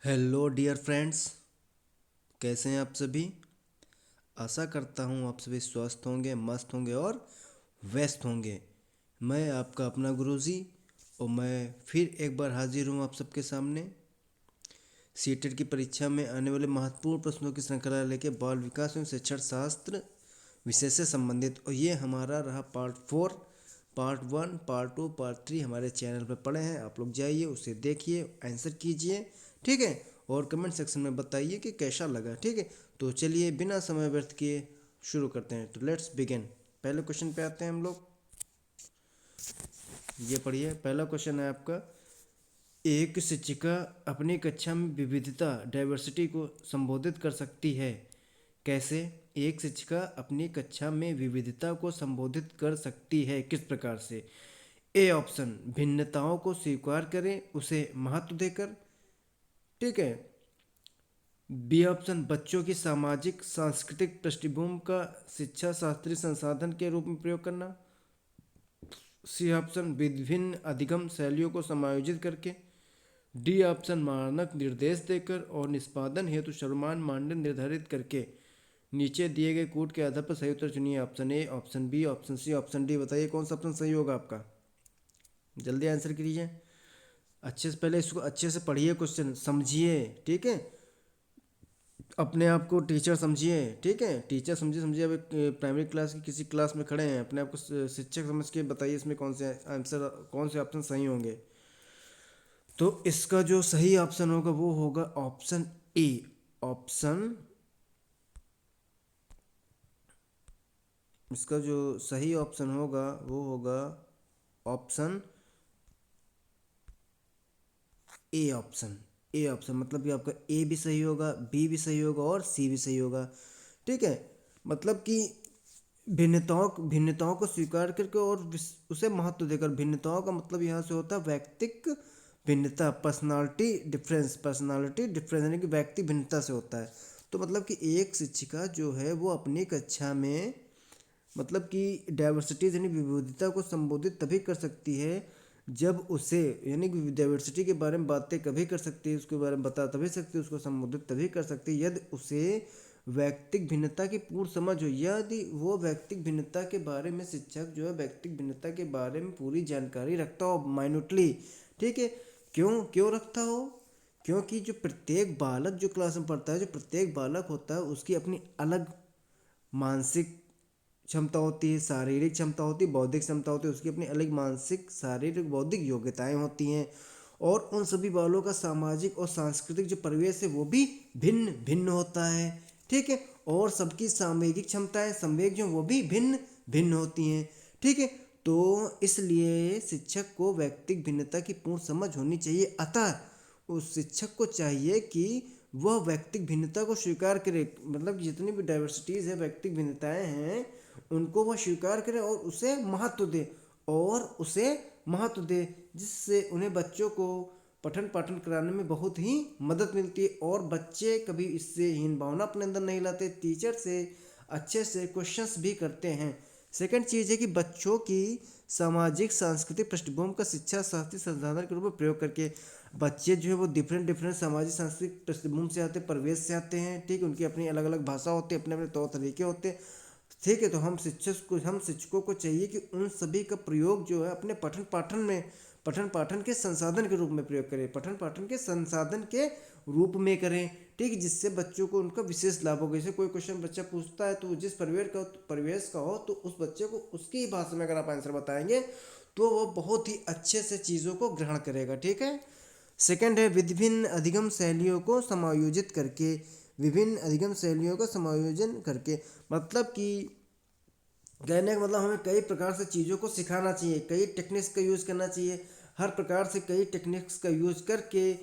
Hello dear friends, कैसे हैं आप सभी। आशा करता हूँ आप सभी स्वस्थ होंगे, मस्त होंगे और व्यस्त होंगे। मैं आपका अपना गुरुजी और मैं फिर एक बार हाजिर हूँ आप सबके सामने सीटेट की परीक्षा में आने वाले महत्वपूर्ण प्रश्नों की श्रृंखला लेके बाल विकास एवं शिक्षण शास्त्र विषय से संबंधित। और ये हमारा रहा पार्ट 4। पार्ट 1, पार्ट 2, पार्ट 3 हमारे चैनल पर पड़े हैं। आप लोग जाइए, उसे देखिए, आंसर कीजिए, ठीक है। और कमेंट सेक्शन में बताइए कि कैसा लगा, ठीक है। तो चलिए बिना समय व्यर्थ किए शुरू करते हैं। तो लेट्स बिगिन। पहले क्वेश्चन पे आते हैं हम लोग। ये पढ़िए, पहला क्वेश्चन है आपका। एक शिक्षिका अपनी कक्षा में विविधता डाइवर्सिटी को संबोधित कर सकती है। कैसे? एक शिक्षिका अपनी कक्षा में विविधता को संबोधित कर सकती है, किस प्रकार से? ए ऑप्शन, भिन्नताओं को स्वीकार करें, उसे महत्व देकर, ठीक है। बी ऑप्शन, बच्चों की सामाजिक सांस्कृतिक पृष्ठभूमि का शिक्षा शास्त्रीय संसाधन के रूप में प्रयोग करना। सी ऑप्शन, विभिन्न अधिगम शैलियों को समायोजित करके। डी ऑप्शन, मानक निर्देश देकर और निष्पादन हेतु सर्वमान्य मानदंड निर्धारित करके। नीचे दिए गए कूट के आधार पर सही उत्तर चुनिए। Option A, option B, option C, option D. बताइए कौन सा ऑप्शन सही होगा आपका। जल्दी आंसर कीजिए। अच्छे से पहले इसको अच्छे से पढ़िए, क्वेश्चन समझिए, ठीक है। अपने आप को टीचर समझिए, ठीक है। टीचर समझिए समझिए। अब एक प्राइमरी क्लास की किसी क्लास में खड़े हैं, अपने आप को शिक्षक समझ के बताइए इसमें कौन से आंसर, कौन से ऑप्शन सही होंगे। तो इसका जो सही ऑप्शन होगा वो होगा ऑप्शन ए। ऑप्शन, इसका जो सही ऑप्शन होगा वो होगा option A. Option A option मतलब कि आपका ए भी सही होगा, बी भी सही होगा और सी भी सही होगा, ठीक है। मतलब कि भिन्नताओं को स्वीकार करके और उसे महत्व देकर। भिन्नताओं का मतलब यहाँ से होता है व्यक्तिक भिन्नता, पर्सनालिटी डिफरेंस यानी कि व्यक्ति भिन्नता से होता है। तो मतलब कि एक शिक्षिका जो है वो अपनी कक्षा में मतलब कि डाइवर्सिटीज यानी विविधता को संबोधित तभी कर सकती है जब उसे, यानी कि डाइवर्सिटी के बारे में बातें कभी कर सकती है, उसके बारे में बता तभी सकती है, उसको संबोधित तभी कर सकती है यदि उसे व्यक्तिक भिन्नता की पूर्ण समझ हो। यदि वो व्यक्तिक भिन्नता के बारे में, शिक्षक जो है व्यक्तिक भिन्नता के बारे में पूरी जानकारी रखता हो माइन्यूटली, ठीक है। क्यों क्यों रखता हो? क्योंकि जो प्रत्येक बालक जो क्लास में पढ़ता है, जो प्रत्येक बालक होता है उसकी अपनी अलग मानसिक क्षमता होती है, शारीरिक क्षमता होती है, बौद्धिक क्षमता होती है, उसकी अपनी अलग मानसिक शारीरिक बौद्धिक योग्यताएं होती हैं। और उन सभी बालों का सामाजिक और सांस्कृतिक जो परिवेश है वो भी भिन्न भिन्न होता है, ठीक है। और सबकी सामयिक क्षमताएं, संवेग जो वो भी भिन्न भिन्न होती हैं, ठीक है। तो इसलिए शिक्षक को व्यक्तिक भिन्नता की पूर्ण समझ होनी चाहिए। अतः उस शिक्षक को चाहिए कि वह व्यक्तिक भिन्नता को स्वीकार करे, मतलब जितनी भी डाइवर्सिटीज़ है, व्यक्तिक भिन्नताएं हैं, उनको वह स्वीकार करे और उसे महत्व दे, जिससे उन्हें बच्चों को पठन पाठन कराने में बहुत ही मदद मिलती है और बच्चे कभी इससे हीन भावना अपने अंदर नहीं लाते, टीचर से अच्छे से क्वेश्चंस भी करते हैं। सेकंड चीज़ है कि बच्चों की सामाजिक सांस्कृतिक पृष्ठभूमि का शिक्षा शास्त्रीय संसाधन के रूप में प्रयोग करके। बच्चे जो है वो डिफरेंट डिफरेंट सामाजिक सांस्कृतिक पृष्ठभूमि से आते हैं, परिवेश से आते हैं, ठीक। उनकी अपनी अलग अलग भाषा होती है, अपने अपने तौर तरीके होते हैं, ठीक है। तो हम शिक्षकों को चाहिए कि उन सभी का प्रयोग जो है अपने पठन पाठन के संसाधन के रूप में प्रयोग करें, पठन पाठन के संसाधन के रूप में करें, ठीक। जिससे बच्चों को उनका विशेष लाभ होगा। जैसे कोई क्वेश्चन बच्चा पूछता है तो जिस परिवेश का हो तो उस बच्चे को उसकी ही भाषा में अगर आप आंसर बताएंगे तो वो बहुत ही अच्छे से चीज़ों को ग्रहण करेगा, ठीक है। सेकंड है विभिन्न अधिगम शैलियों को समायोजित करके। विभिन्न अधिगम शैलियों का समायोजन करके मतलब कि कहने का मतलब हमें कई प्रकार से चीज़ों को सिखाना चाहिए, कई टेक्निक्स का यूज़ करना चाहिए। हर प्रकार से कई टेक्निक्स का यूज़ करके,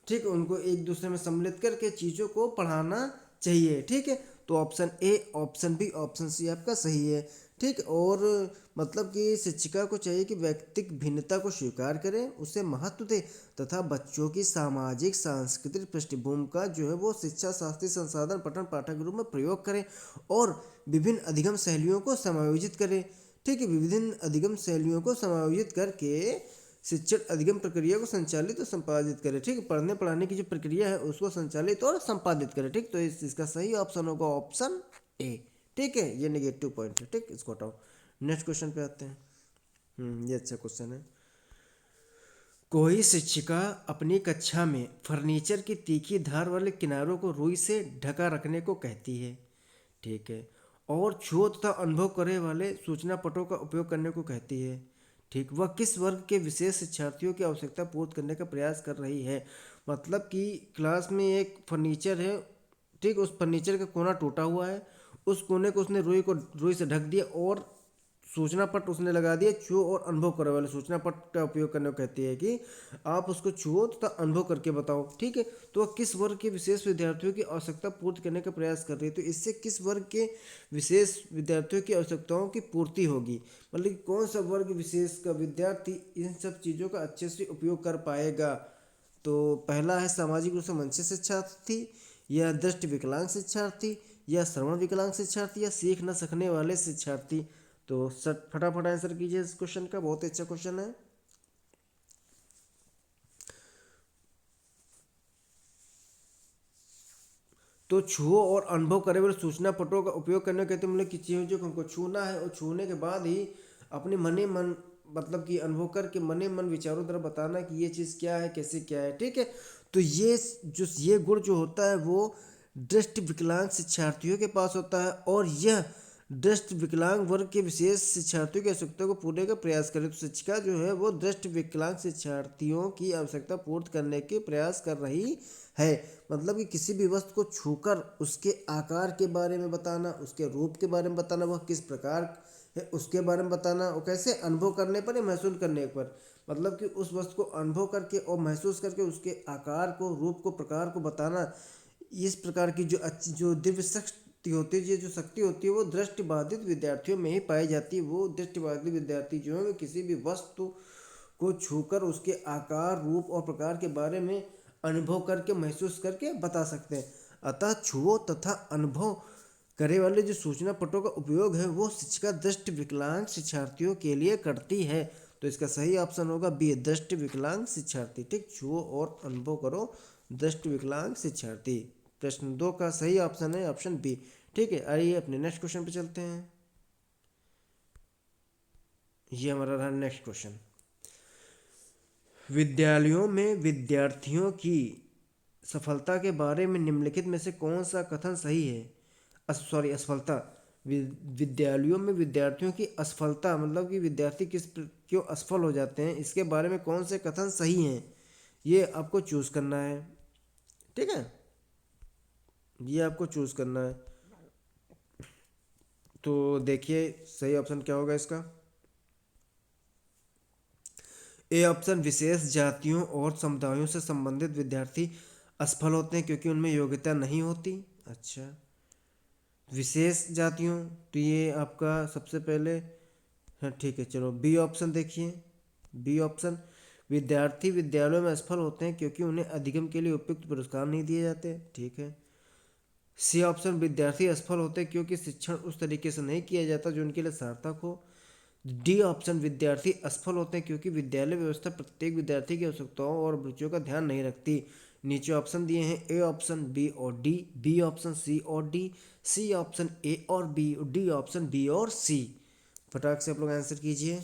ठीक, उनको एक दूसरे में सम्मिलित करके चीज़ों को पढ़ाना चाहिए, ठीक है। तो option A, option B, option C आपका सही है, ठीक। और मतलब कि शिक्षिका को चाहिए कि व्यक्तिक भिन्नता को स्वीकार करें, उसे महत्व दे तथा बच्चों की सामाजिक सांस्कृतिक पृष्ठभूमि का जो है वो शिक्षा शास्त्रीय संसाधन पठन पाठन के रूप में प्रयोग करें और विभिन्न अधिगम शैलियों को समायोजित करें, ठीक है। विभिन्न अधिगम शैलियों को समायोजित करके शिक्षण अधिगम प्रक्रिया को संचालित और संपादित करे। ठीक है, पढ़ने पढ़ाने की जो प्रक्रिया है उसको संचालित और संपादित करे। ठीक, तो इसका सही ऑप्शन होगा ऑप्शन ए। ठीक है, ये नेगेटिव पॉइंट है। ठीक, इसको हटाओ। नेक्स्ट क्वेश्चन पे आते हैं। ये अच्छा क्वेश्चन है। कोई शिक्षिका अपनी कक्षा में फर्नीचर की तीखी धार वाले किनारों को रुई से ढका रखने को कहती है। ठीक है, और छुओ तथा अनुभव करे वाले सूचना पटों का उपयोग करने को कहती है। ठीक, वह किस वर्ग के विशेष शिक्षार्थियों की आवश्यकता पूर्ति करने का प्रयास कर रही है। मतलब कि क्लास में एक फर्नीचर है। ठीक, उस फर्नीचर का कोना टूटा हुआ है, उस कोने को उसने रुई से ढक दिया और सूचना पट उसने लगा दिया। छुओ और अनुभव करो वाले सूचना पट का उपयोग करने को कहती है कि आप उसको छुओ तथा अनुभव करके बताओ। ठीक है, तो वह किस वर्ग के विशेष विद्यार्थियों की आवश्यकता पूर्ति करने का प्रयास कर रही है। तो इससे किस वर्ग के विशेष विद्यार्थियों की आवश्यकताओं की पूर्ति होगी, मतलब कि कौन सा वर्ग विशेष का विद्यार्थी इन सब चीज़ों का अच्छे से उपयोग कर पाएगा। तो पहला है सामाजिक रूप से वंचित शिक्षार्थी, या दृष्टि विकलांग शिक्षार्थी, या श्रवण विकलांग शिक्षार्थी, या सीख न सकने वाले शिक्षार्थी। तो सर फटाफट आंसर कीजिए इस क्वेश्चन का, बहुत अच्छा क्वेश्चन है। तो छुओ और अनुभव करे वाले सूचना पटों का उपयोग करने के कहते मतलब कि चीज़ों को हमको छूना है और छूने के बाद ही अपने मने मन मतलब कि अनुभव करके मने मन विचारों द्वारा बताना कि ये चीज़ क्या है, कैसे क्या है। ठीक है, तो ये गुण जो होता है वो दृष्टि विकलांग शिक्षार्थियों के पास होता है, और यह दृष्टि विकलांग वर्ग के विशेष शिक्षार्थियों की आवश्यकता को पूरे का प्रयास करे। तो शिक्षिका जो है वो दृष्टि विकलांग शिक्षार्थियों की आवश्यकता पूर्ति करने के प्रयास कर रही है। मतलब कि किसी भी वस्तु को छूकर उसके आकार के बारे में बताना, उसके रूप के बारे में बताना, वह किस प्रकार है उसके बारे में बताना, और कैसे अनुभव करने पर या महसूस करने पर, मतलब कि उस वस्तु को अनुभव करके और महसूस करके उसके आकार को, रूप को, प्रकार को बताना। इस प्रकार की जो अच्छी जो दिव्य शक्ति होती है, जो शक्ति होती है वो दृष्टिबाधित विद्यार्थियों में ही पाई जाती है। वो दृष्टिबाधित विद्यार्थी जो है किसी भी वस्तु को छूकर उसके आकार, रूप और प्रकार के बारे में अनुभव करके, महसूस करके बता सकते हैं। अतः छुओ तथा अनुभव करे वाले जो सूचना पटों का उपयोग है वो शिक्षिका दृष्टि विकलांग शिक्षार्थियों के लिए करती है। तो इसका सही ऑप्शन होगा बी, दृष्टि विकलांग शिक्षार्थी। ठीक, छुओ और अनुभव करो दृष्टि विकलांग शिक्षार्थी। प्रश्न 2 का सही ऑप्शन है ऑप्शन बी। ठीक है, आइए अपने नेक्स्ट क्वेश्चन पे चलते हैं। ये हमारा रहा नेक्स्ट क्वेश्चन। विद्यालयों में विद्यार्थियों की सफलता के बारे में निम्नलिखित में से कौन सा कथन सही है। असफलता। विद्यालयों में विद्यार्थियों की असफलता मतलब कि विद्यार्थी क्यों असफल हो जाते हैं, इसके बारे में कौन से कथन सही हैं, ये आपको चूज करना है। ठीक है, ये आपको चूज करना है। तो देखिए सही ऑप्शन क्या होगा इसका। ए ऑप्शन, विशेष जातियों और समुदायों से संबंधित विद्यार्थी असफल होते हैं क्योंकि उनमें योग्यता नहीं होती। अच्छा, विशेष जातियों, तो ये आपका सबसे पहले, हाँ ठीक है चलो बी ऑप्शन देखिए। बी ऑप्शन, विद्यार्थी विद्यालयों में असफल होते हैं क्योंकि उन्हें अधिगम के लिए उपयुक्त पुरस्कार नहीं दिए जाते। ठीक है। सी ऑप्शन, विद्यार्थी असफल होते हैं क्योंकि शिक्षण उस तरीके से नहीं किया जाता जो उनके लिए सार्थक हो। डी ऑप्शन, विद्यार्थी असफल होते हैं क्योंकि विद्यालय व्यवस्था प्रत्येक विद्यार्थी की आवश्यकताओं और रुचियों का ध्यान नहीं रखती। नीचे ऑप्शन दिए हैं ए ऑप्शन, बी और डी, बी ऑप्शन, सी और डी, सी ऑप्शन, ए और बी, डी ऑप्शन, बी और सी। फटाक से आप लोग आंसर कीजिए।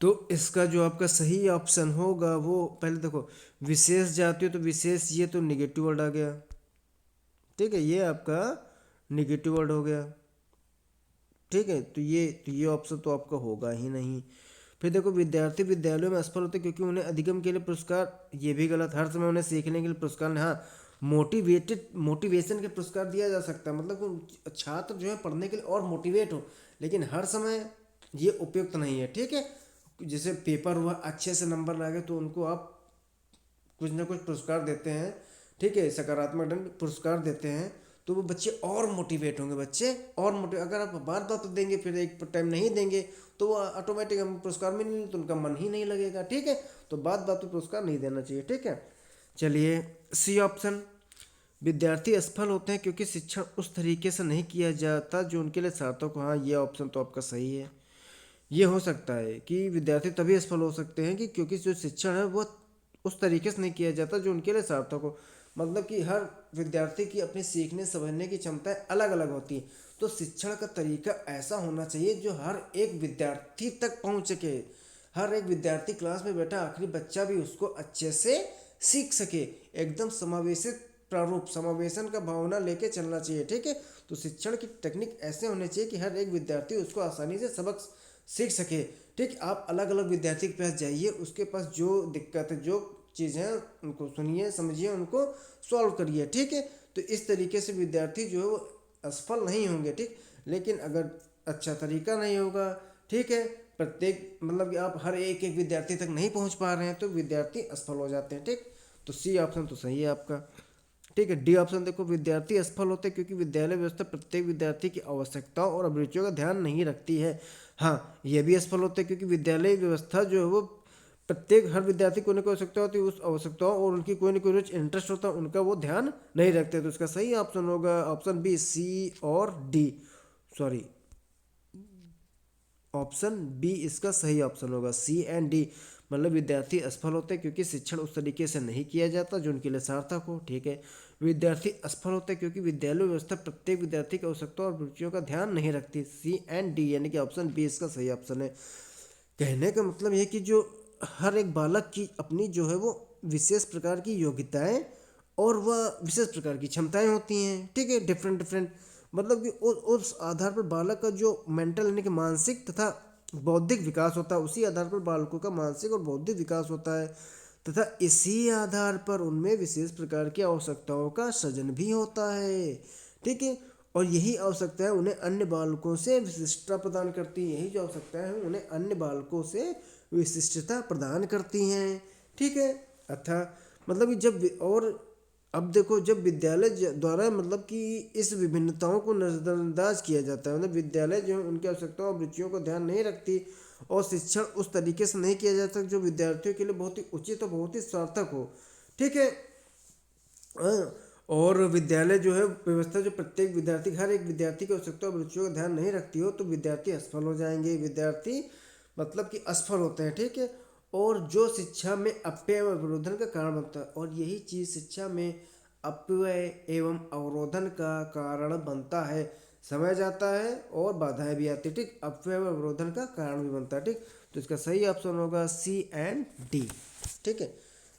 तो इसका जो आपका सही ऑप्शन होगा वो पहले देखो, विशेष जाति हो तो विशेष, ये तो निगेटिव वर्ड आ गया। ठीक है, ये आपका निगेटिव वर्ड हो गया। ठीक है, तो ये ऑप्शन तो आपका होगा ही नहीं। फिर देखो, विद्यार्थी विद्यालयों में असफल होते क्योंकि उन्हें अधिगम के लिए पुरस्कार, ये भी गलत। हर समय उन्हें सीखने के लिए पुरस्कार नहीं, हाँ मोटिवेशन के पुरस्कार दिया जा सकता है, मतलब कि छात्र जो है पढ़ने के लिए और मोटिवेट हो, लेकिन हर समय ये उपयुक्त नहीं है। ठीक है, जैसे पेपर हुआ, अच्छे से नंबर ला गए तो उनको आप कुछ ना कुछ पुरस्कार देते हैं। ठीक है, सकारात्मक ढंग पुरस्कार देते हैं, तो वो बच्चे और मोटिवेट होंगे, बच्चे और मोटिव। अगर आप बार बार तो देंगे फिर एक टाइम नहीं देंगे तो वो ऑटोमेटिक हम पुरस्कार में नहीं, तो उनका मन ही नहीं लगेगा। ठीक है, तो बात बात पे पुरस्कार नहीं देना चाहिए। ठीक है, चलिए सी ऑप्शन, विद्यार्थी असफल होते हैं क्योंकि शिक्षण उस तरीके से नहीं किया जाता जो उनके लिए सार्थक हो। हाँ, ये ऑप्शन तो आपका सही है। ये हो सकता है कि विद्यार्थी तभी असफल हो सकते हैं कि क्योंकि जो शिक्षण है वो उस तरीके से नहीं किया जाता जो उनके लिए सार्थक हो। मतलब कि हर विद्यार्थी की अपनी सीखने समझने की क्षमताएं अलग अलग होती हैं, तो शिक्षण का तरीका ऐसा होना चाहिए जो हर एक विद्यार्थी तक पहुंच सके। हर एक विद्यार्थी क्लास में बैठा आखिरी बच्चा भी उसको अच्छे से सीख सके। एकदम समावेशित प्रारूप, समावेशन का भावना लेके चलना चाहिए। ठीक है, तो शिक्षण की टेक्निक ऐसे होने चाहिए कि हर एक विद्यार्थी उसको आसानी से सबक सीख सके। ठीक, आप अलग अलग विद्यार्थी के पास जाइए, उसके पास जो दिक्कत है, जो चीज़ें हैं, उनको सुनिए, समझिए, उनको सॉल्व करिए। ठीक है, तो इस तरीके से विद्यार्थी जो है वो असफल नहीं होंगे। ठीक, लेकिन अगर अच्छा तरीका नहीं होगा, ठीक है, प्रत्येक मतलब कि आप हर एक एक विद्यार्थी तक नहीं पहुंच पा रहे हैं तो विद्यार्थी असफल हो जाते हैं। ठीक, तो सी ऑप्शन तो सही है आपका। ठीक है, डी ऑप्शन देखो, विद्यार्थी असफल होते हैं क्योंकि विद्यालय व्यवस्था प्रत्येक विद्यार्थी की आवश्यकताओं और अभिरुचियों का ध्यान नहीं रखती है। हाँ, ये भी असफल होते हैं क्योंकि विद्यालय व्यवस्था जो है वो प्रत्येक हर विद्यार्थी को न कोई आवश्यकता होती है, उस आवश्यकताओं और उनकी कोई न कोई रुचि इंटरेस्ट होता है, उनका वो ध्यान नहीं रखते। तो इसका सही ऑप्शन होगा ऑप्शन बी, सी और डी। सॉरी, ऑप्शन बी इसका सही ऑप्शन होगा, सी एंड डी। मतलब विद्यार्थी असफल होते हैं क्योंकि शिक्षण उस तरीके से नहीं किया जाता जो उनके लिए सार्थक हो। ठीक है, विद्यार्थी असफल होते हैं क्योंकि विद्यालय व्यवस्था प्रत्येक विद्यार्थी की आवश्यकताओं और रुचियों का ध्यान नहीं रखती। सी एंड डी यानी कि ऑप्शन बी इसका सही ऑप्शन है। कहने का मतलब यह कि जो हर एक बालक की अपनी जो है वो विशेष प्रकार की योग्यताएं और वह विशेष प्रकार की क्षमताएं होती हैं। ठीक है, डिफरेंट डिफरेंट, मतलब कि उस आधार पर बालक का जो मेंटल यानी कि मानसिक तथा बौद्धिक विकास होता है, उसी आधार पर बालकों का मानसिक और बौद्धिक विकास होता है, तथा इसी आधार पर उनमें विशेष प्रकार की आवश्यकताओं का सृजन भी होता है। ठीक है, और यही आवश्यकताएं उन्हें अन्य बालकों से विशिष्टता प्रदान करती हैं। यही जो आवश्यकताएं हैं उन्हें अन्य बालकों से विशिष्टता प्रदान करती हैं। ठीक है, अतः मतलब कि जब और अब देखो, जब विद्यालय द्वारा मतलब कि इस विभिन्नताओं को नज़रअंदाज किया जाता है, मतलब विद्यालय जो है उनकी आवश्यकताओं और रुचियों को ध्यान नहीं रखती और शिक्षण उस तरीके से नहीं किया जाता जो विद्यार्थियों के लिए बहुत ही उचित और बहुत ही सार्थक हो। ठीक है, और विद्यालय जो है व्यवस्था जो प्रत्येक विद्यार्थी, हर एक विद्यार्थी की आवश्यकता और रुचियों का ध्यान नहीं रखती हो तो विद्यार्थी असफल हो जाएंगे। विद्यार्थी मतलब कि असफल होते हैं। ठीक है, और जो शिक्षा में अपव्यय एवं अवरोधन का कारण बनता है, और यही चीज़ शिक्षा में अपव्यय एवं अवरोधन का कारण बनता है। समय जाता है और बाधाएं भी आती है। ठीक, अपव्यय एवं अवरोधन का कारण भी बनता है। ठीक, तो इसका सही ऑप्शन होगा सी एंड डी। ठीक है,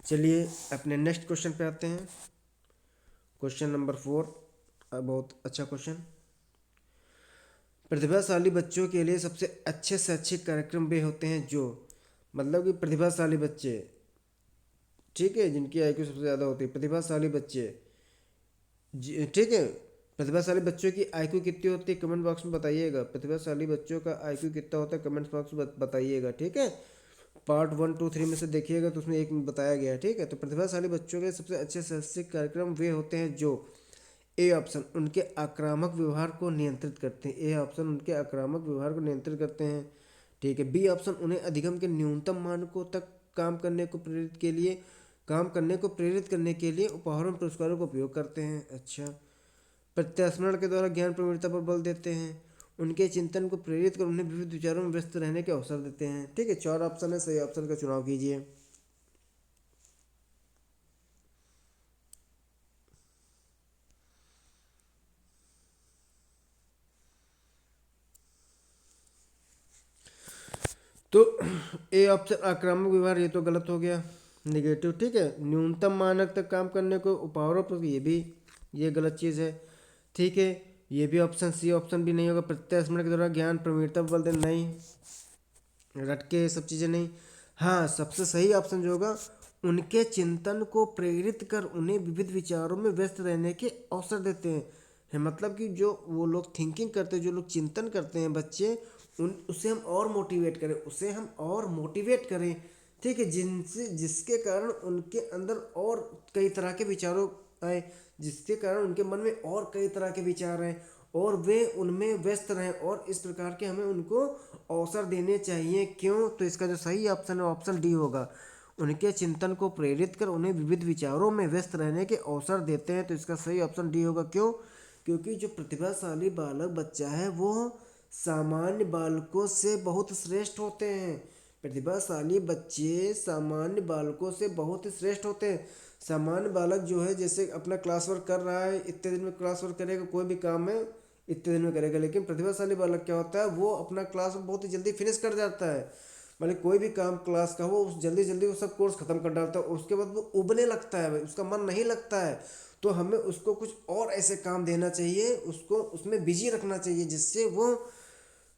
चलिए अपने नेक्स्ट क्वेश्चन पे आते हैं। क्वेश्चन नंबर 4, बहुत अच्छा क्वेश्चन। प्रतिभाशाली बच्चों के लिए सबसे अच्छे से अच्छे कार्यक्रम वे होते हैं जो, मतलब कि प्रतिभाशाली बच्चे, ठीक है, जिनकी आईक्यू सबसे ज़्यादा होती है, प्रतिभाशाली बच्चे। ठीक है, प्रतिभाशाली बच्चों की आईक्यू कितनी होती है कमेंट बॉक्स में बताइएगा। प्रतिभाशाली बच्चों का आईक्यू कितना होता है कमेंट बॉक्स में बताइएगा। ठीक है, पार्ट 1, 2, 3 में से देखिएगा तो उसमें एक में बताया गया है। ठीक है, तो प्रतिभाशाली बच्चों के सबसे अच्छे शैक्षिक कार्यक्रम वे होते हैं जो, ए ऑप्शन उनके आक्रामक व्यवहार को नियंत्रित करते हैं। ए ऑप्शन उनके आक्रामक व्यवहार को नियंत्रित करते हैं। ठीक है, बी ऑप्शन उन्हें अधिगम के न्यूनतम मानकों तक काम करने को प्रेरित करने के लिए उपहारों और पुरस्कारों का उपयोग करते हैं। अच्छा, प्रत्यास्मरण के द्वारा ज्ञान प्रवृत्ता पर बल देते हैं। उनके चिंतन को प्रेरित कर उन्हें विविध विचारों में व्यस्त रहने के अवसर देते हैं। ठीक है, 4 ऑप्शन है, सही ऑप्शन का चुनाव कीजिए। तो ए ऑप्शन आक्रामक व्यवहार, ये तो गलत हो गया, निगेटिव। ठीक है, न्यूनतम मानक तक काम करने को उपहारों पर, ये गलत चीज़ है। ठीक है, ये भी ऑप्शन सी ऑप्शन भी नहीं होगा। प्रत्यास्मरण के द्वारा ज्ञान प्रवीणता पर बल देना, नहीं, रट के सब चीज़ें नहीं। हाँ, सबसे सही ऑप्शन जो होगा, उनके चिंतन को प्रेरित कर उन्हें विविध विचारों में व्यस्त रहने के अवसर देते हैं। मतलब कि जो वो लोग थिंकिंग करते हैं, जो लोग चिंतन करते हैं बच्चे, उन उसे हम और मोटिवेट करें, उसे हम और मोटिवेट करें। ठीक है, जिनसे जिसके कारण उनके अंदर और कई तरह के विचारों पाए, जिसके कारण उनके मन में और कई तरह के विचार हैं और वे उनमें व्यस्त रहें, और इस प्रकार के हमें उनको अवसर देने चाहिए। क्यों? तो इसका जो सही ऑप्शन है ऑप्शन डी होगा। उनके चिंतन को प्रेरित कर उन्हें विविध विचारों में व्यस्त रहने के अवसर देते हैं, तो इसका सही ऑप्शन डी होगा। क्यों? क्योंकि जो प्रतिभाशाली बालक बच्चा है वो सामान्य बालकों से बहुत श्रेष्ठ होते हैं। प्रतिभाशाली बच्चे सामान्य बालकों से बहुत ही श्रेष्ठ होते हैं। सामान्य बालक जो है जैसे अपना क्लास वर्क कर रहा है, इतने दिन में क्लास वर्क करेगा, कोई भी काम है इतने दिन में करेगा, लेकिन प्रतिभाशाली बालक क्या होता है वो अपना क्लास वर्क बहुत ही जल्दी फिनिश कर जाता है। मतलब कोई भी काम क्लास का वो जल्दी जल्दी वो सब कोर्स खत्म कर डालता है, उसके बाद वो उबने लगता है, उसका मन नहीं लगता है। तो हमें उसको कुछ और ऐसे काम देना चाहिए, उसको उसमें बिजी रखना चाहिए, जिससे वो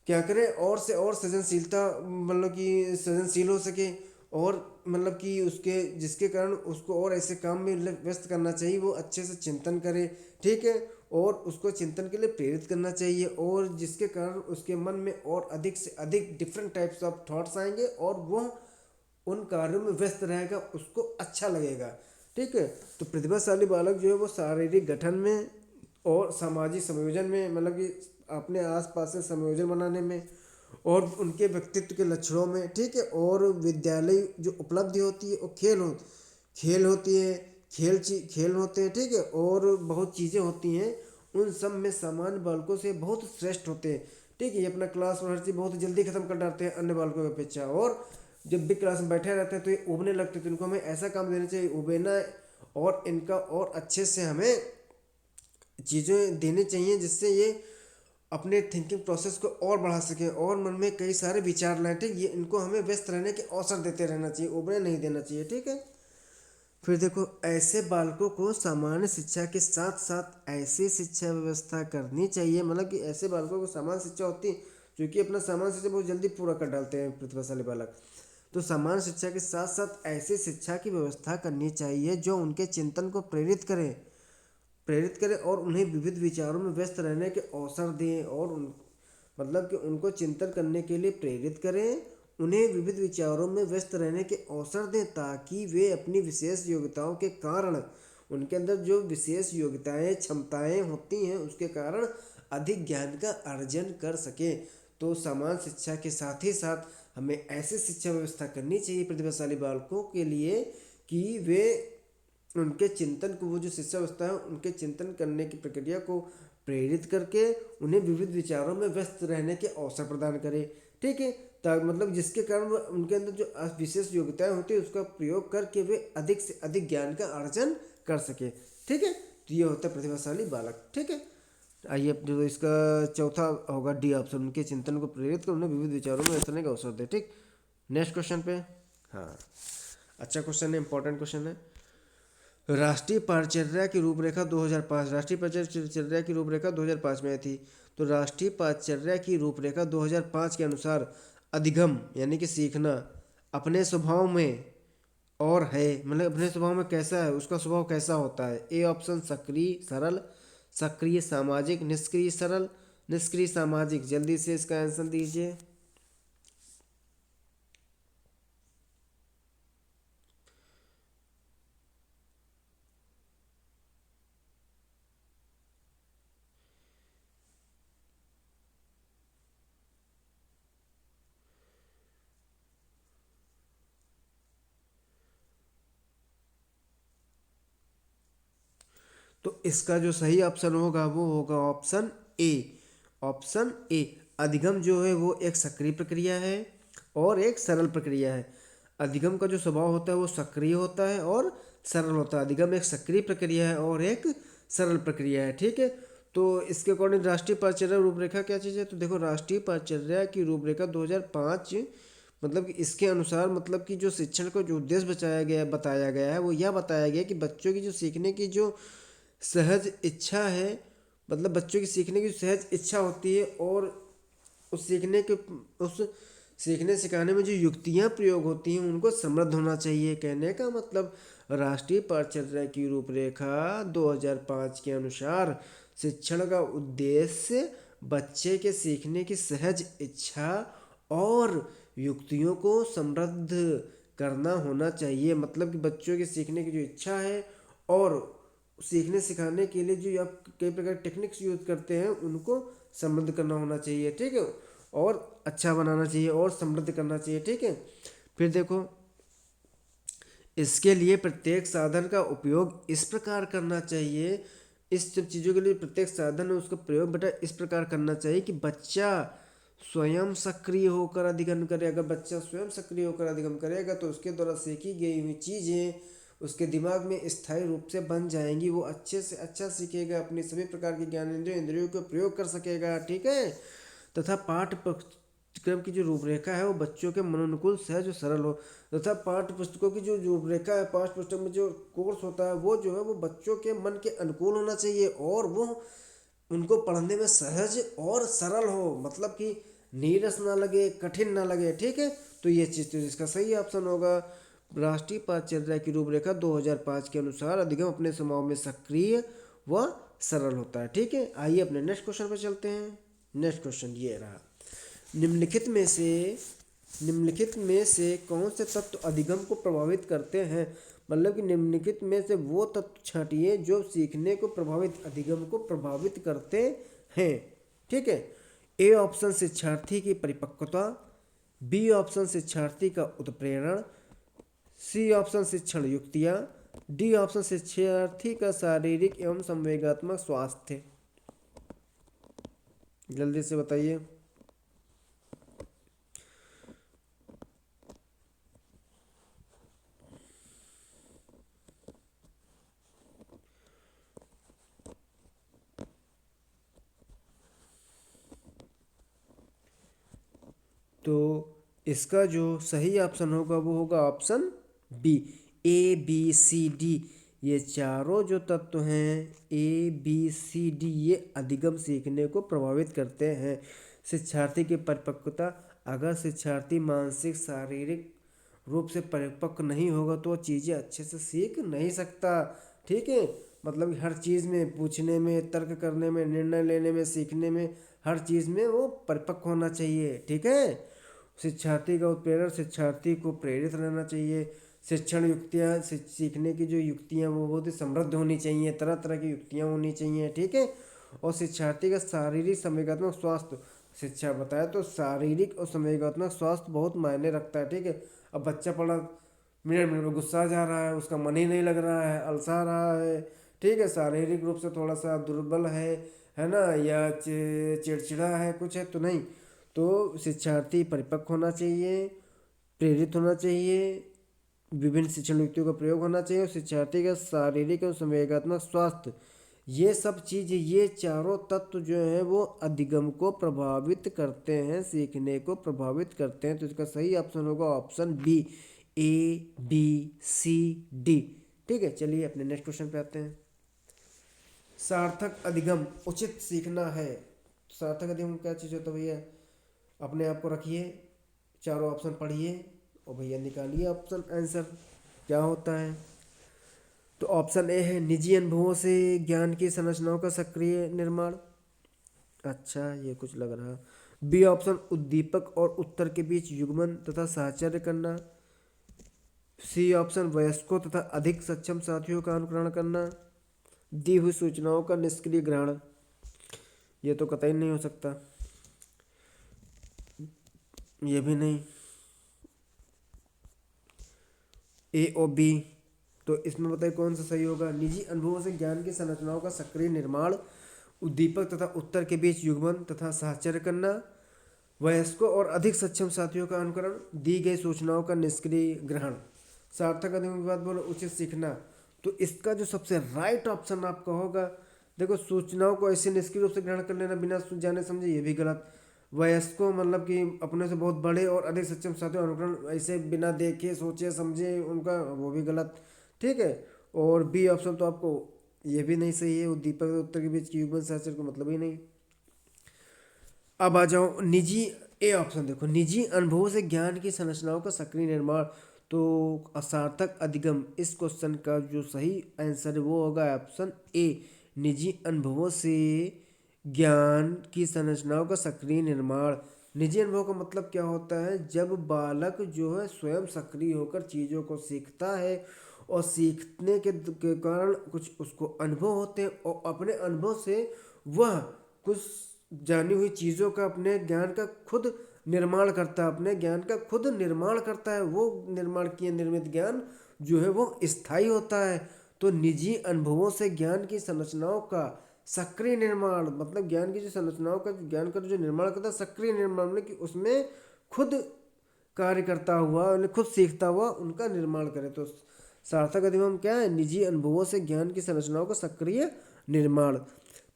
क्या करे और से और सृजनशीलता मतलब कि सृजनशील हो सके, और मतलब कि उसके जिसके कारण उसको और ऐसे काम में व्यस्त करना चाहिए, वो अच्छे से चिंतन करे, ठीक है, और उसको चिंतन के लिए प्रेरित करना चाहिए, और जिसके कारण उसके मन में और अधिक से अधिक डिफरेंट टाइप्स ऑफ थॉट्स आएंगे और वो उन कार्यों में व्यस्त रहेगा, उसको अच्छा लगेगा, ठीक है। तो प्रतिभाशाली बालक जो है वो शारीरिक गठन में और सामाजिक संयोजन में मतलब कि अपने आसपास से संयोजन बनाने में और उनके व्यक्तित्व के लक्षणों में, ठीक है, और विद्यालय जो उपलब्धि होती है वो खेल होती है, खेल होते हैं, ठीक है, और बहुत चीज़ें होती हैं, उन सब में सामान्य बालकों से बहुत श्रेष्ठ होते हैं, ठीक है। ये अपना क्लास और हर चीज़ बहुत जल्दी खत्म कर डालते हैं अन्य बालकों की अपेक्षा, और जब भी क्लास में बैठे रहते हैं तो ये उबने लगते हैं, तो इनको हमें ऐसा काम देना चाहिए उबेना, और इनका और अच्छे से हमें चीज़ें देनी चाहिए जिससे ये अपने थिंकिंग प्रोसेस को और बढ़ा सकें और मन में कई सारे विचार लाएं, ठीक, ये इनको हमें व्यस्त रहने के अवसर देते रहना चाहिए, उबने नहीं देना चाहिए, ठीक है। फिर देखो, ऐसे बालकों को सामान्य शिक्षा के साथ साथ ऐसी शिक्षा व्यवस्था करनी चाहिए, मतलब कि ऐसे बालकों को सामान्य शिक्षा होती है क्योंकि अपना सामान्य शिक्षा बहुत जल्दी पूरा कर डालते हैं प्रतिभाशाली बालक, तो सामान्य शिक्षा के साथ साथ ऐसी शिक्षा की व्यवस्था करनी चाहिए जो उनके चिंतन को प्रेरित करें और उन्हें विविध विचारों में व्यस्त रहने के अवसर दें, और मतलब कि उनको चिंतन करने के लिए प्रेरित करें, उन्हें विविध विचारों में व्यस्त रहने के अवसर दें, ताकि वे अपनी विशेष योग्यताओं के कारण, उनके अंदर जो विशेष योग्यताएं क्षमताएं होती हैं उसके कारण अधिक ज्ञान का अर्जन कर सकें। तो समान शिक्षा के साथ ही साथ हमें ऐसी शिक्षा व्यवस्था करनी चाहिए प्रतिभाशाली बालकों के लिए कि वे उनके चिंतन को, वो जो शिक्षा व्यवस्था है उनके चिंतन करने की प्रक्रिया को प्रेरित करके उन्हें विविध विचारों में व्यस्त रहने के अवसर प्रदान करे, ठीक है, मतलब जिसके कारण उनके अंदर जो विशेष योग्यताएं होती है उसका प्रयोग करके वे अधिक से अधिक ज्ञान का अर्जन कर सके, ठीक है। तो ये होता है प्रतिभाशाली बालक, ठीक है। आइए अब जो इसका चौथा होगा डी ऑप्शन, उनके चिंतन को प्रेरित कर उन्हें विविध विचारों में व्यस्त रहने का अवसर दे, ठीक। नेक्स्ट क्वेश्चन पे, हाँ, अच्छा क्वेश्चन है, इंपॉर्टेंट क्वेश्चन है। राष्ट्रीय पाठचर्या की रूपरेखा 2005, राष्ट्रीय पाठचर्या की रूपरेखा 2005 में आई थी। तो राष्ट्रीय पाठचर्या की रूपरेखा 2005 के अनुसार अधिगम यानी कि सीखना अपने स्वभाव में और है, मतलब अपने स्वभाव में कैसा है, उसका स्वभाव कैसा होता है। ए ऑप्शन सक्रिय सरल, सक्रिय सामाजिक, निष्क्रिय सरल, निष्क्रिय सामाजिक। जल्दी से इसका आंसर दीजिए। तो इसका जो सही ऑप्शन होगा वो होगा ऑप्शन ए। ऑप्शन ए, अधिगम जो है वो एक सक्रिय प्रक्रिया है और एक सरल प्रक्रिया है। अधिगम का जो स्वभाव होता है वो सक्रिय होता है और सरल होता है। अधिगम एक सक्रिय प्रक्रिया है और एक सरल प्रक्रिया है, ठीक है। तो इसके अकॉर्डिंग राष्ट्रीय पाठचर्या रूपरेखा क्या चीज़ है, तो देखो राष्ट्रीय पाठचर्या की रूपरेखा 2005 मतलब कि इसके अनुसार मतलब कि जो शिक्षण का जो उद्देश्य बताया गया है वो यह बताया गया कि बच्चों की जो सीखने की जो सहज इच्छा है, मतलब बच्चों की सीखने की सहज इच्छा होती है और उस सीखने सिखाने में जो युक्तियाँ प्रयोग होती हैं उनको समृद्ध होना चाहिए। कहने का मतलब राष्ट्रीय पाठचर्या की रूपरेखा 2005 के अनुसार शिक्षण का उद्देश्य बच्चे के सीखने की सहज इच्छा और युक्तियों को समृद्ध करना होना चाहिए। मतलब कि बच्चों के सीखने की जो इच्छा है और सीखने सिखाने के लिए जो आप कई प्रकार के टेक्निक्स यूज करते हैं उनको समृद्ध करना होना चाहिए, ठीक है, और अच्छा बनाना चाहिए और समृद्ध करना चाहिए, ठीक है। फिर देखो, इसके लिए प्रत्येक साधन का उपयोग इस प्रकार करना चाहिए, इस सब चीज़ों के लिए प्रत्येक साधन है उसका प्रयोग बेटा इस प्रकार करना चाहिए कि बच्चा स्वयं सक्रिय होकर अधिगम करे। अगर बच्चा स्वयं सक्रिय होकर अधिगम करेगा तो उसके द्वारा सीखी गई हुई चीज़ें उसके दिमाग में स्थायी रूप से बन जाएंगी, वो अच्छे से अच्छा सीखेगा, अपने सभी प्रकार के इंद्रियों का प्रयोग कर सकेगा, ठीक है। तथा पाठ्यक्रम की जो रूपरेखा है वो बच्चों के मनोनुकूल सहज और सरल हो, तथा पाठ्य पुस्तकों की जो रूपरेखा है, पाठ्य पुस्तक में जो कोर्स होता है वो जो है वो बच्चों के मन के अनुकूल होना चाहिए और वो उनको पढ़ने में सहज और सरल हो, मतलब कि नीरस ना लगे, कठिन ना लगे, ठीक है। तो ये चीज़ तो इसका सही ऑप्शन होगा। राष्ट्रीय पाठ्यचर्या की रूपरेखा 2005 के अनुसार अधिगम अपने स्वभाव में सक्रिय व सरल होता है, ठीक है। आइए अपने नेक्स्ट क्वेश्चन पर चलते हैं। नेक्स्ट क्वेश्चन ये रहा, निम्नलिखित में से कौन से तत्व अधिगम को प्रभावित करते हैं। मतलब कि निम्नलिखित में से वो तत्व छांटिए जो सीखने को प्रभावित अधिगम को प्रभावित करते हैं, ठीक है। ए ऑप्शन शिक्षार्थी की परिपक्वता, बी ऑप्शन शिक्षार्थी का उत्प्रेरण, सी ऑप्शन शिक्षण युक्तियाँ, डी ऑप्शन शिक्षार्थी का शारीरिक एवं संवेगात्मक स्वास्थ्य। जल्दी से बताइए। तो इसका जो सही ऑप्शन होगा वो होगा option B, A B C D. ये चारों जो तत्व हैं ए बी सी डी ये अधिगम सीखने को प्रभावित करते हैं। शिक्षार्थी की परिपक्वता, अगर शिक्षार्थी मानसिक शारीरिक रूप से परिपक्व नहीं होगा तो चीज़ें अच्छे से सीख नहीं सकता, ठीक है। मतलब हर चीज़ में, पूछने में, तर्क करने में, निर्णय लेने में, सीखने में, हर चीज़ में वो परिपक्व होना चाहिए, ठीक है। शिक्षार्थी का उत्प्रेरण, शिक्षार्थी को प्रेरित रहना चाहिए। शिक्षण युक्तियाँ, सीखने की जो युक्तियाँ वो बहुत ही समृद्ध होनी चाहिए, तरह तरह की युक्तियाँ होनी चाहिए, ठीक है। और शिक्षार्थी का शारीरिक संवेगात्मक स्वास्थ्य, शिक्षा बताया तो शारीरिक और संवेगात्मक स्वास्थ्य बहुत मायने रखता है, ठीक है। अब बच्चा पढ़ा मिनट मिनट में गुस्सा जा रहा है, उसका मन ही नहीं लग रहा है, अलसा रहा है, ठीक है, शारीरिक रूप से थोड़ा सा दुर्बल है ना, या चिड़चिड़ा है, कुछ है तो नहीं। तो शिक्षार्थी परिपक्व होना चाहिए, प्रेरित होना चाहिए, विभिन्न शिक्षण युक्तियों का प्रयोग होना चाहिए और शिक्षार्थी का शारीरिक और संवेगात्मक स्वास्थ्य, ये सब चीज़, ये चारों तत्व जो हैं वो अधिगम को प्रभावित करते हैं, सीखने को प्रभावित करते हैं। तो इसका सही ऑप्शन होगा option B, A B C D, ठीक है। चलिए अपने नेक्स्ट क्वेश्चन पे आते हैं। सार्थक अधिगम उचित सीखना है। सार्थक अधिगम क्या चीज़ होता है भैया, अपने आप को रखिए, चारों ऑप्शन पढ़िए और भैया निकालिए ऑप्शन आंसर क्या होता है। तो ऑप्शन ए है निजी अनुभवों से ज्ञान की संरचनाओं का सक्रिय निर्माण। अच्छा, ये कुछ लग रहा। बी ऑप्शन उद्दीपक और उत्तर के बीच युग्मन तथा साहचर्य करना। सी ऑप्शन वयस्कों तथा अधिक सक्षम साथियों का अनुकरण करना। दी हुई सूचनाओं का निष्क्रिय ग्रहण। ये तो कतई नहीं हो सकता, ये भी नहीं, ए और बी। तो इसमें बताइए कौन सा सही होगा। निजी अनुभवों से ज्ञान की संरचनाओं का सक्रिय निर्माण, उद्दीपक तथा उत्तर के बीच युग्मन तथा साहचर्य करना, वयस्कों और अधिक सक्षम साथियों का अनुकरण, दी गई सूचनाओं का निष्क्रिय ग्रहण। सार्थक अधिगम की बात बोलो, उचित सीखना। तो इसका जो सबसे राइट ऑप्शन आपका होगा, देखो सूचनाओं को ऐसे निष्क्रिय रूप से ग्रहण कर लेना बिना जाने समझे, ये भी गलत। वयस्कों मतलब कि अपने से बहुत बड़े और अधिक सक्षम साथियों अनुकरण ऐसे बिना देखे सोचे समझे उनका, वो भी गलत, ठीक है। और बी ऑप्शन तो आपको ये भी नहीं सही है, उद्दीपक और उत्तर के बीच की युग्मन साहचर्य को मतलब ही नहीं। अब आ जाओ निजी, ए ऑप्शन देखो, निजी अनुभवों से ज्ञान की संरचनाओं का सक्रिय निर्माण। तो असार्थक अधिगम, इस क्वेश्चन का जो सही आंसर है वो होगा ऑप्शन ए, निजी अनुभवों से ज्ञान की संरचनाओं का सक्रिय निर्माण। निजी अनुभव का मतलब क्या होता है, जब बालक जो है स्वयं सक्रिय होकर चीज़ों को सीखता है और सीखने के कारण कुछ उसको अनुभव होते हैं और अपने अनुभव से वह कुछ जानी हुई चीज़ों का अपने ज्ञान का खुद निर्माण करता है, अपने ज्ञान का खुद निर्माण करता है। वो निर्माण किए निर्मित ज्ञान जो है वो स्थायी होता है। तो निजी अनुभवों से ज्ञान की संरचनाओं का सक्रिय निर्माण, मतलब ज्ञान की जो संरचनाओं का ज्ञान का जो निर्माण करता है सक्रिय निर्माण, मतलब कि उसमें खुद कार्य करता हुआ खुद सीखता हुआ उनका निर्माण करे। तो सार्थक अधिगम क्या है? निजी अनुभवों से ज्ञान की संरचनाओं का सक्रिय निर्माण।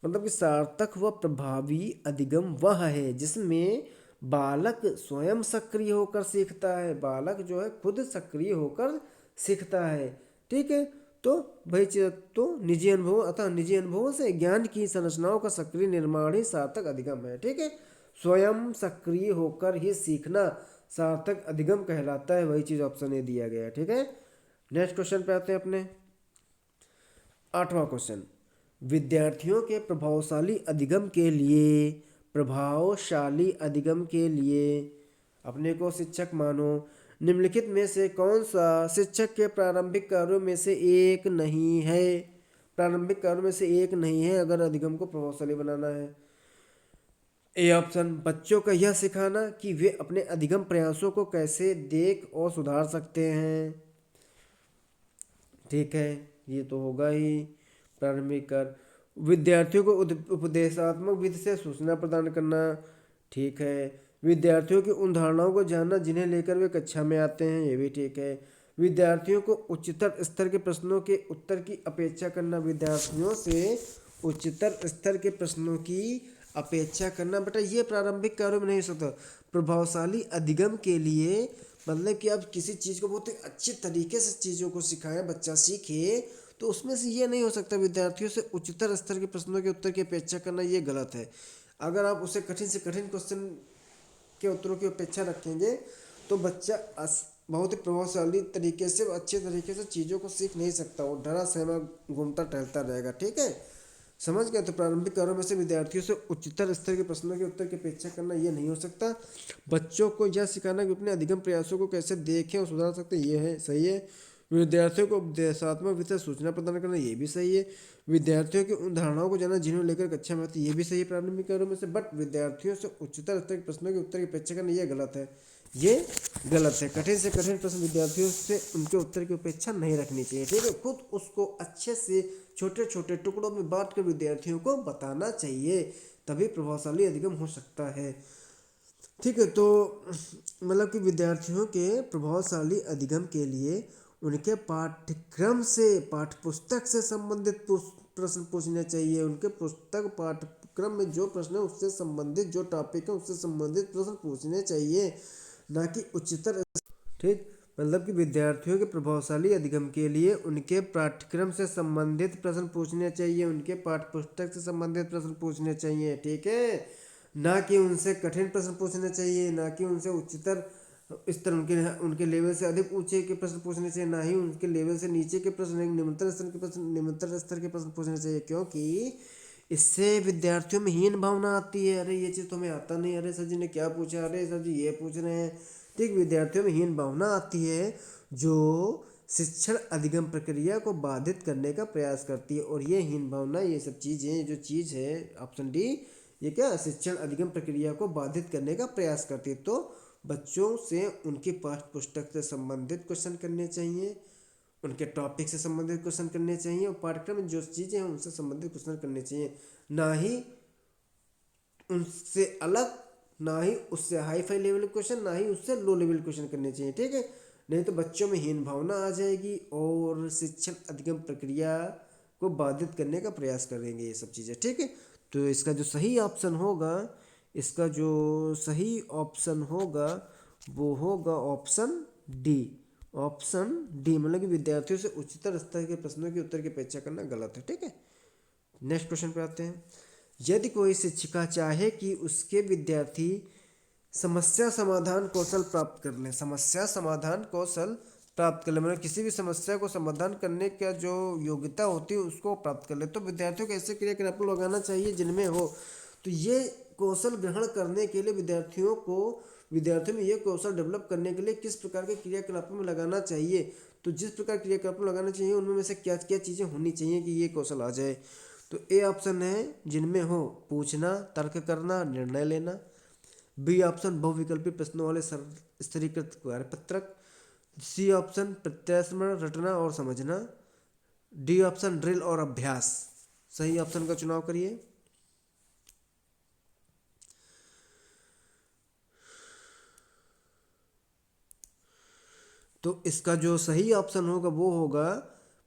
मतलब कि सार्थक व प्रभावी अधिगम वह है जिसमें बालक स्वयं सक्रिय होकर सीखता है। बालक जो है खुद सक्रिय होकर सीखता है। ठीक है, तो भाई तो निजी अनुभव, अतः निजी अनुभवों से ज्ञान की संरचनाओं का सक्रिय निर्माण ही सार्थक अधिगम है। ठीक है, स्वयं सक्रिय होकर ही सीखना सार्थक अधिगम कहलाता है। वही चीज ऑप्शन ए दिया गया है। ठीक है, नेक्स्ट क्वेश्चन पे आते हैं अपने 8वां क्वेश्चन। विद्यार्थियों के प्रभावशाली अधिगम के लिए अपने को शिक्षक मानो। निम्नलिखित में से कौन सा शिक्षक के प्रारंभिक कार्यों में से एक नहीं है? प्रारंभिक कार्यों में से एक नहीं है अगर अधिगम को प्रभावशाली बनाना है। ए ऑप्शन, बच्चों का यह सिखाना कि वे अपने अधिगम प्रयासों को कैसे देख और सुधार सकते हैं। ठीक है, ये तो होगा ही प्रारंभिक कार्य। विद्यार्थियों को उपदेशात्मक विधि से सूचना प्रदान करना। ठीक है, विद्यार्थियों की उन धारणाओं को जानना जिन्हें लेकर वे कक्षा में आते हैं। ये भी ठीक है। विद्यार्थियों को उच्चतर स्तर के प्रश्नों के उत्तर की अपेक्षा करना। विद्यार्थियों से उच्चतर स्तर के प्रश्नों की अपेक्षा करना। बेटा ये प्रारंभिक कार्यों में नहीं हो सकता। प्रभावशाली अधिगम के लिए मतलब कि आप किसी चीज़ को बहुत ही अच्छे तरीके से चीज़ों को सिखाएं, बच्चा सीखे, तो उसमें से ये नहीं हो सकता विद्यार्थियों से उच्चतर स्तर के प्रश्नों के उत्तर की अपेक्षा करना। ये गलत है। अगर आप उसे कठिन से कठिन क्वेश्चन के उत्तरों की अपेक्षा रखेंगे तो बच्चा बहुत ही प्रभावशाली तरीके से अच्छे तरीके से चीज़ों को सीख नहीं सकता। वो डरा सहमा घूमता टहलता रहेगा। ठीक है, समझ गए? तो प्रारंभिक कार्यों में से विद्यार्थियों से उच्चतर स्तर के प्रश्नों के उत्तर की अपेक्षा करना ये नहीं हो सकता। बच्चों को यह सिखाना कि अपने अधिगम प्रयासों को कैसे देखें और सुधार सकते हैं, ये है सही है। विद्यार्थियों को उपदेशात्मक विधि से सूचना प्रदान करना, ये भी सही है। विद्यार्थियों की उन धारणाओं को जानना जिन्हें लेकर कक्षा में आती है, ये भी सही है प्रारंभिक कार्यों में से। बट विद्यार्थियों से उच्चतर स्तर के प्रश्नों के उत्तर की अपेक्षा करना ये गलत है। ये गलत है। कठिन से कठिन प्रश्न विद्यार्थियों से उनके उत्तर की अपेक्षा नहीं रखनी चाहिए। ठीक है, खुद उसको अच्छे से छोटे छोटे टुकड़ों में बांट कर विद्यार्थियों को बताना चाहिए, तभी प्रभावशाली अधिगम हो सकता है। ठीक है, तो मतलब कि विद्यार्थियों के प्रभावशाली अधिगम के लिए उनके पाठ्यक्रम से पाठ्यपुस्तक से संबंधित प्रश्न पूछने चाहिए। उनके पुस्तक पाठ्यक्रम में जो प्रश्न है उससे संबंधित, जो टॉपिक है उससे संबंधित प्रश्न पूछने चाहिए, ना कि उच्चतर। ठीक, मतलब कि विद्यार्थियों के प्रभावशाली अधिगम के लिए उनके पाठ्यक्रम से संबंधित प्रश्न पूछने चाहिए, उनके पाठ्यपुस्तक से संबंधित प्रश्न पूछने चाहिए। ठीक है, ना कि उनसे कठिन प्रश्न पूछने चाहिए, ना कि उनसे उच्चतर स्तर उनके लेवल से अधिक ऊंचे के प्रश्न पूछने चाहिए, ना ही उनके लेवल से नीचे के प्रश्न, निम्नतर स्तर के प्रश्न पूछने चाहिए। क्योंकि इससे विद्यार्थियों में हीन भावना आती है। अरे ये चीज़ तो हमें आता नहीं, अरे सर जी ने क्या पूछा, अरे सर जी ये पूछ रहे हैं। ठीक, विद्यार्थियों में हीन भावना आती है जो शिक्षण अधिगम प्रक्रिया को बाधित करने का प्रयास करती है। और ये हीन भावना, ये सब चीज़ें, जो चीज़ है ऑप्शन डी, ये क्या शिक्षण अधिगम प्रक्रिया को बाधित करने का प्रयास करती है। तो बच्चों से उनकी पाठ्य पुस्तक से संबंधित क्वेश्चन करने चाहिए, उनके टॉपिक से संबंधित क्वेश्चन करने चाहिए, और पाठ्यक्रम में जो चीज़ें हैं उनसे संबंधित क्वेश्चन करने चाहिए, ना ही उनसे अलग, ना ही उससे हाई फाई लेवल क्वेश्चन, ना ही उससे लो लेवल क्वेश्चन करने चाहिए। ठीक है, नहीं तो बच्चों में हीन भावना आ जाएगी और शिक्षण अधिगम प्रक्रिया को बाधित करने का प्रयास करेंगे ये सब चीज़ें। ठीक है, तो इसका जो सही ऑप्शन होगा, इसका जो सही ऑप्शन होगा वो होगा ऑप्शन डी। ऑप्शन डी, मतलब कि विद्यार्थियों से उच्चतर स्तर के प्रश्नों के उत्तर की अपेक्षा करना गलत है। ठीक है, नेक्स्ट क्वेश्चन पे आते हैं। यदि कोई शिक्षिका चाहे कि उसके विद्यार्थी समस्या समाधान कौशल प्राप्त कर लें, समस्या समाधान कौशल प्राप्त कर ले, मतलब किसी भी समस्या को समाधान करने का जो योग्यता होती है उसको प्राप्त कर ले, तो विद्यार्थियों को ऐसे क्रियाकलापों लगाना चाहिए जिनमें हो। तो ये कौशल ग्रहण करने के लिए विद्यार्थियों में ये कौशल डेवलप करने के लिए किस प्रकार के क्रियाकलापों में लगाना चाहिए, तो जिस प्रकार क्रियाकलाप लगाना चाहिए उनमें में से क्या क्या चीज़ें होनी चाहिए कि ये कौशल आ जाए। तो ए ऑप्शन है जिनमें हो पूछना, तर्क करना, निर्णय लेना। बी ऑप्शन बहुविकल्पी प्रश्नों वाले स्तरीकृत कार्यपत्रक। सी ऑप्शन प्रत्यय स्मरण, रटना और समझना। डी ऑप्शन ड्रिल और अभ्यास। सही ऑप्शन का चुनाव करिए। तो इसका जो सही ऑप्शन होगा वो होगा,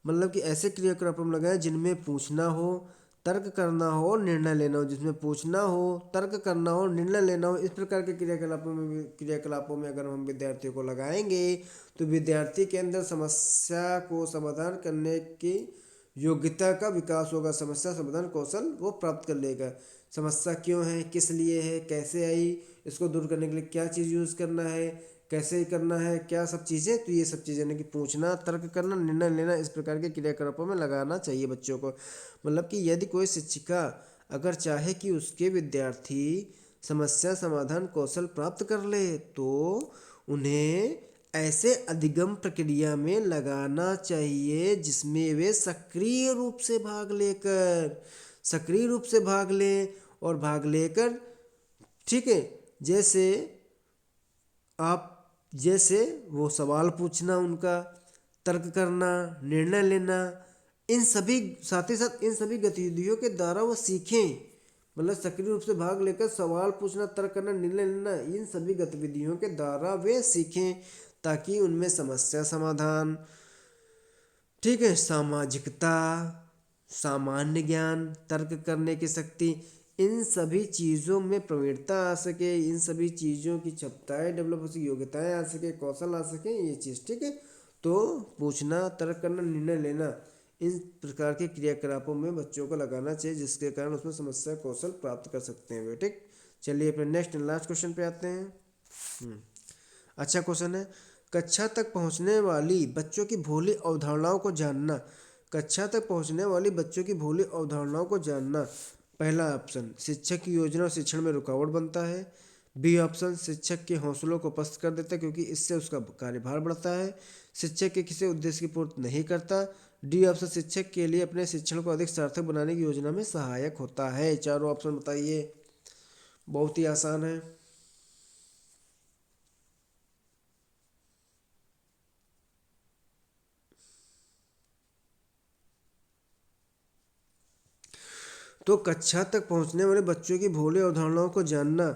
मतलब कि ऐसे क्रियाकलाप हम लगाएं जिनमें पूछना हो, तर्क करना हो और निर्णय लेना हो। जिसमें पूछना हो, तर्क करना हो, निर्णय लेना हो, इस प्रकार के क्रियाकलापों में अगर हम विद्यार्थियों को लगाएंगे तो विद्यार्थी के अंदर समस्या को समाधान करने की योग्यता का विकास होगा। समस्या समाधान कौशल वो प्राप्त कर लेगा। समस्या क्यों है, किस लिए है, कैसे आई, इसको दूर करने के लिए क्या चीज़ यूज़ करना है, कैसे करना है, क्या सब चीज़ें। तो ये सब चीज़ें यानी कि पूछना, तर्क करना, निर्णय लेना, इस प्रकार के क्रियाकलापों में लगाना चाहिए बच्चों को। मतलब कि यदि कोई शिक्षिका अगर चाहे कि उसके विद्यार्थी समस्या समाधान कौशल प्राप्त कर ले तो उन्हें ऐसे अधिगम प्रक्रिया में लगाना चाहिए जिसमें वे सक्रिय रूप से भाग लें और भाग लेकर, ठीक है, जैसे आप जैसे वो सवाल पूछना, उनका तर्क करना, निर्णय लेना, इन सभी साथ ही साथ इन सभी गतिविधियों के द्वारा वो सीखें। मतलब सक्रिय रूप से भाग लेकर सवाल पूछना, तर्क करना, निर्णय लेना, इन सभी गतिविधियों के द्वारा वे सीखें ताकि उनमें समस्या समाधान, ठीक है, सामाजिकता, सामान्य ज्ञान, तर्क करने की शक्ति, इन सभी चीज़ों में प्रवीणता आ सके, इन सभी चीज़ों की क्षमताएं डेवलप हो सके, योग्यताएं आ सके, कौशल आ सके, ये चीज़, ठीक है। तो पूछना, तर्क करना, निर्णय लेना, इन प्रकार के क्रियाकलापों में बच्चों को लगाना चाहिए जिसके कारण उसमें समस्या कौशल प्राप्त कर सकते हैं वे, ठीक। चलिए अपने नेक्स्ट एंड लास्ट क्वेश्चन पे आते हैं। अच्छा क्वेश्चन है, कक्षा तक पहुंचने वाली बच्चों की भोली अवधारणाओं को जानना। कक्षा तक पहुंचने वाली बच्चों की भोली अवधारणाओं को जानना। पहला ऑप्शन, शिक्षक की योजना और शिक्षण में रुकावट बनता है। बी ऑप्शन, शिक्षक के हौसलों को पस्त कर देता है क्योंकि इससे उसका कार्यभार बढ़ता है। शिक्षक के किसी उद्देश्य की पूर्ति नहीं करता। डी ऑप्शन, शिक्षक के लिए अपने शिक्षण को अधिक सार्थक बनाने की योजना में सहायक होता है। चारों ऑप्शन बताइए, बहुत ही आसान है। तो कक्षा तक पहुंचने वाले बच्चों की भोली अवधारणाओं को जानना,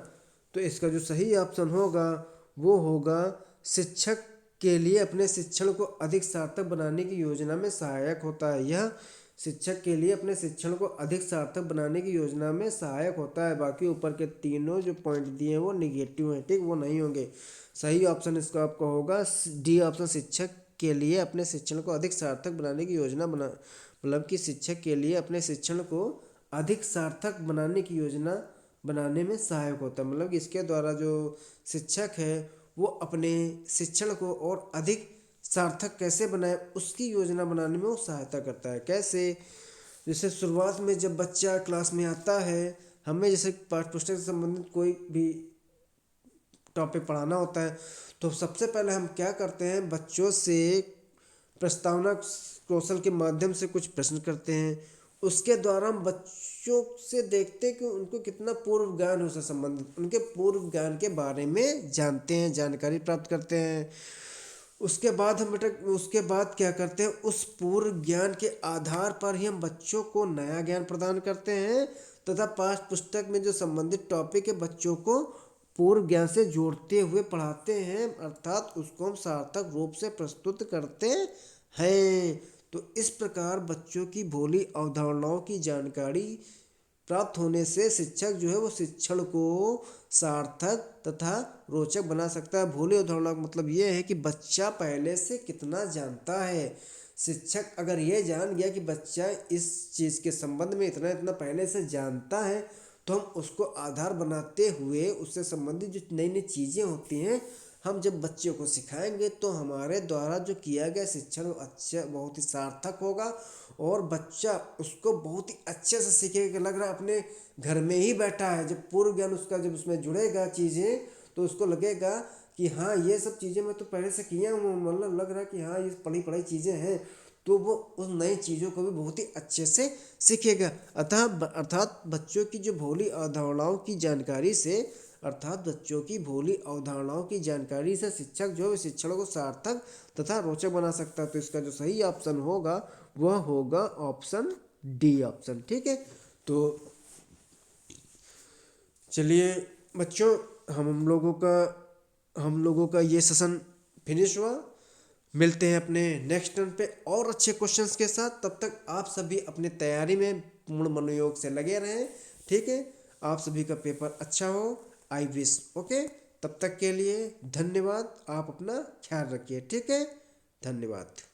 तो इसका जो सही ऑप्शन होगा वो होगा, शिक्षक के लिए अपने शिक्षण को अधिक सार्थक बनाने की योजना में सहायक होता है। यह शिक्षक के लिए अपने शिक्षण को अधिक सार्थक बनाने की योजना में सहायक होता है। बाकी ऊपर के तीनों जो पॉइंट दिए हैं वो निगेटिव हैं, ठीक, वो नहीं होंगे। सही ऑप्शन इसका आपका होगा डी ऑप्शन, शिक्षक के लिए अपने शिक्षण को अधिक सार्थक बनाने की योजना बना, मतलब कि शिक्षक के लिए अपने शिक्षण को अधिक सार्थक बनाने की योजना बनाने में सहायक होता है। मतलब कि इसके द्वारा जो शिक्षक है वो अपने शिक्षण को और अधिक सार्थक कैसे बनाए उसकी योजना बनाने में वो सहायता करता है। कैसे, जैसे शुरुआत में जब बच्चा क्लास में आता है, हमें जैसे पाठ्य पुस्तक से संबंधित कोई भी टॉपिक पढ़ाना होता है तो सबसे पहले हम क्या करते हैं, बच्चों से प्रस्तावना कौशल के माध्यम से कुछ प्रश्न करते हैं। उसके द्वारा हम बच्चों से देखते हैं कि उनको कितना पूर्व ज्ञान उससे संबंधित, उनके पूर्व ज्ञान के बारे में जानते हैं, जानकारी प्राप्त करते हैं। उसके बाद क्या करते हैं, उस पूर्व ज्ञान के आधार पर ही हम बच्चों को नया ज्ञान प्रदान करते हैं तथा पाठ्य पुस्तक में जो संबंधित टॉपिक है बच्चों को पूर्व ज्ञान से जोड़ते हुए पढ़ाते हैं, अर्थात उसको हम सार्थक रूप से प्रस्तुत करते हैं। तो इस प्रकार बच्चों की भोली अवधारणाओं की जानकारी प्राप्त होने से शिक्षक जो है वो शिक्षण को सार्थक तथा रोचक बना सकता है। भोली अवधारणा का मतलब ये है कि बच्चा पहले से कितना जानता है। शिक्षक अगर ये जान गया कि बच्चा इस चीज़ के संबंध में इतना इतना पहले से जानता है तो हम उसको आधार बनाते हुए उससे संबंधित जो नई नई चीज़ें होती हैं हम जब बच्चों को सिखाएंगे तो हमारे द्वारा जो किया गया शिक्षण अच्छा बहुत ही सार्थक होगा और बच्चा उसको बहुत ही अच्छे से सीखेगा। लग रहा है अपने घर में ही बैठा है। जब पूर्व ज्ञान उसका जब उसमें जुड़ेगा चीज़ें तो उसको लगेगा कि हाँ ये सब चीज़ें मैं तो पहले से किया हूँ, मतलब लग रहा है कि हाँ ये पढ़ी पढ़ाई चीज़ें हैं, तो वो उस नई चीज़ों को भी बहुत ही अच्छे से सीखेगा। अर्थात बच्चों की जो भोली अवधारणाओं की जानकारी से अर्थात बच्चों की भोली अवधारणाओं की जानकारी से शिक्षक जो है शिक्षण को सार्थक तथा रोचक बना सकता है। तो इसका जो सही ऑप्शन होगा वह होगा ऑप्शन डी ऑप्शन। ठीक है, तो चलिए बच्चों, हम लोगों का ये सेशन फिनिश हुआ। मिलते हैं अपने नेक्स्ट टर्न पे और अच्छे क्वेश्चंस के साथ। तब तक आप सभी अपने तैयारी में पूर्ण मनोयोग से लगे रहें। ठीक है, आप सभी का पेपर अच्छा हो, आई विश। ओके, तब तक के लिए धन्यवाद। आप अपना ख्याल रखिए। ठीक है, धन्यवाद।